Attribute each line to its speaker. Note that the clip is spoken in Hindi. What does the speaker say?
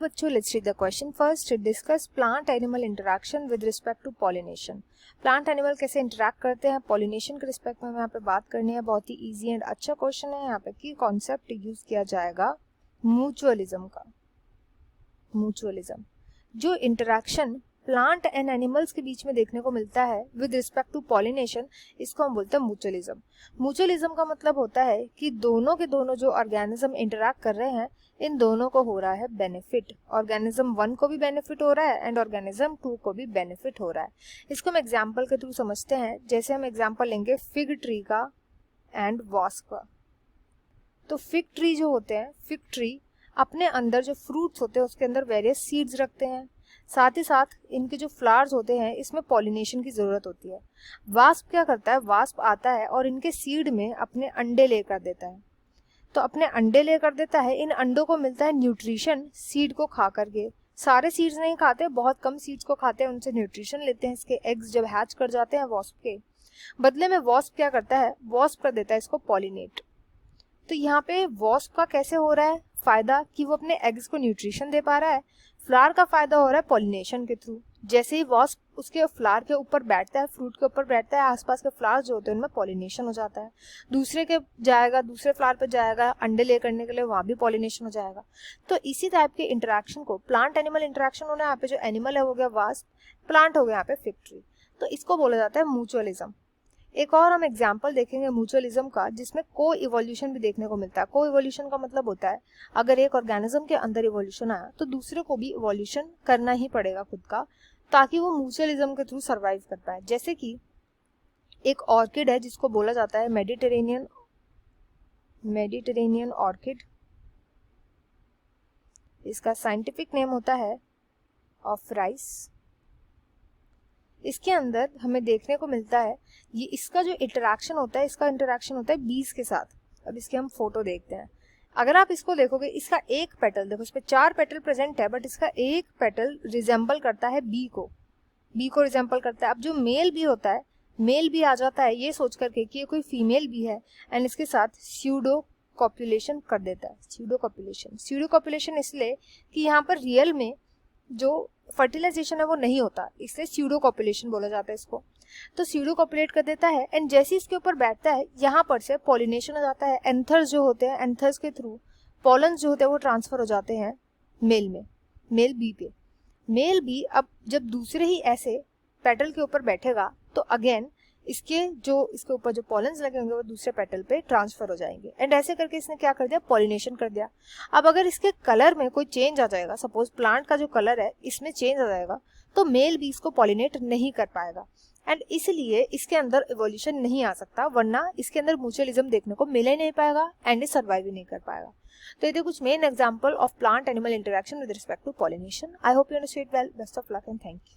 Speaker 1: बच्चों, let's read the question first. Discuss plant animal interaction with respect to pollination. Plant animal कैसे इंटरेक्ट करते हैं पॉलिनेशन के रिस्पेक्ट में हमें यहाँ पे बात करनी है. बहुत ही इजी एंड अच्छा क्वेश्चन है. यहाँ पे की कॉन्सेप्ट यूज किया जाएगा म्यूचुअलिज्म का. म्यूचुअलिज्म जो इंटरेक्शन प्लांट एंड एनिमल्स के बीच में देखने को मिलता है विद रिस्पेक्ट टू पॉलिनेशन, इसको हम बोलते हैं म्यूचुअलिज्म. म्यूचुअलिज्म का मतलब होता है कि दोनों के दोनों जो ऑर्गेनिज्म इंटरेक्ट कर रहे हैं, इन दोनों को हो रहा है बेनिफिट. ऑर्गेनिज्म 1 को भी बेनिफिट हो रहा है एंड ऑर्गेनिज्म 2 को भी बेनिफिट हो रहा है. इसको हम एग्जांपल के थ्रू समझते हैं. जैसे हम एग्जांपल लेंगे फिग ट्री का एंड वास्प का. तो फिग ट्री जो होते हैं, फिग ट्री अपने अंदर जो फ्रूट्स होते हैं उसके अंदर वेरियस सीड्स रखते हैं. साथ ही साथ इनके जो फ्लावर्स होते हैं इसमें पॉलिनेशन की जरूरत होती है. वास्प क्या करता है, वास्प आता है और इनके सीड में अपने अंडे लेकर देता है. तो अपने अंडे लेकर देता है, इन अंडों को मिलता है न्यूट्रिशन सीड को खा करके. सारे सीड्स नहीं खाते, बहुत कम सीड्स को खाते हैं, उनसे न्यूट्रिशन लेते हैं. इसके एग्स जब हैच कर जाते हैं वास्प के, बदले में वास्प क्या करता है, वास्प कर देता है इसको पॉलिनेट. तो यहाँ पे वास्प का कैसे हो रहा है फायदा कि वो अपने एग्स को न्यूट्रिशन दे पा रहा है. फ्लावर का फायदा हो रहा है पॉलिनेशन के थ्रू. जैसे ही वास्प उसके फ्लावर के ऊपर बैठता है, फ्रूट के ऊपर बैठता है, आसपास के फ्लावर्स जो होते हैं उनमें पॉलिनेशन हो जाता है. दूसरे के जाएगा, दूसरे फ्लावर पे जाएगा अंडे ले करने के लिए, वहाँ भी पॉलिनेशन हो जाएगा. तो इसी टाइप के इंटरेक्शन को प्लांट एनिमल इंटरेक्शन होना. यहाँ पे जो एनिमल है वो गया वास्प, प्लांट हो गया यहाँ पे फिग ट्री. तो इसको बोला जाता है म्यूचुअलिज्म. एक और हम एग्जाम्पल देखेंगे म्यूचुअलिज्म का जिसमें को इवोल्यूशन भी देखने को मिलता है. को इवोल्यूशन का मतलब होता है अगर एक ऑर्गेनिज्म के अंदर इवोल्यूशन आया तो दूसरे को भी इवोल्यूशन करना ही पड़ेगा खुद का, ताकि वो म्यूचुअलिज्म के थ्रू सरवाइव कर पाए. जैसे कि एक ऑर्किड है जिसको बोला जाता है मेडिटेरेनियन ऑर्किड. इसका साइंटिफिक नेम होता है ऑफराइस. इसके अंदर हमें देखने को मिलता है ये इसका जो इंटरेक्शन होता है, इसका इंटरेक्शन होता है बीज के साथ. अब इसके हम फोटो देखते हैं. अगर आप इसको देखोगे, इसका एक पेटल देखो, इस पे 4 पेटल प्रेजेंट है बट इसका एक पेटल रिजेंबल करता है बी को रिजेंबल करता है. अब जो मेल बी होता है, मेल बी आ जाता है ये सोच करके कि ये कोई फीमेल बी है एंड इसके साथ स्यूडो कॉपुलेशन कर देता है. स्यूडो कॉपुलेशन इसलिए कि यहाँ पर रियल में जो फर्टिलाइजेशन है वो नहीं होता, इसलिए स्यूडो कॉपुलेशन बोला जाता है इसको. तो स्यूडो कॉपुलेट कर देता है एंड जैसे इसके ऊपर बैठता है यहाँ पर से पॉलिनेशन हो जाता है. एंथर्स जो होते हैं, एंथर्स के थ्रू पॉलन्स जो होते हैं वो ट्रांसफर हो जाते हैं मेल में, मेल बी पे. मेल बी अब जब दूसरे ही ऐसे पेटल के ऊपर बैठेगा तो अगेन इसके ऊपर जो पॉलन्स लगे होंगे वो दूसरे पेटल पे ट्रांसफर हो जाएंगे एंड ऐसे करके इसने क्या कर दिया, पॉलिनेशन कर दिया. अब अगर इसके कलर में कोई चेंज आ जाएगा, सपोज प्लांट का जो कलर है इसमें चेंज आ जाएगा, तो मेल भी इसको पॉलिनेट नहीं कर पाएगा एंड इसलिए इसके अंदर इवोल्यूशन नहीं आ सकता, वरना इसके अंदर म्यूचुअलिज्म देखने को मिल ही नहीं पाएगा एंड ये सर्वाइव ही नहीं कर पाएगा. तो ये थे कुछ main example of plant animal interaction with respect to pollination. I hope you understood well. Best of luck and thank you.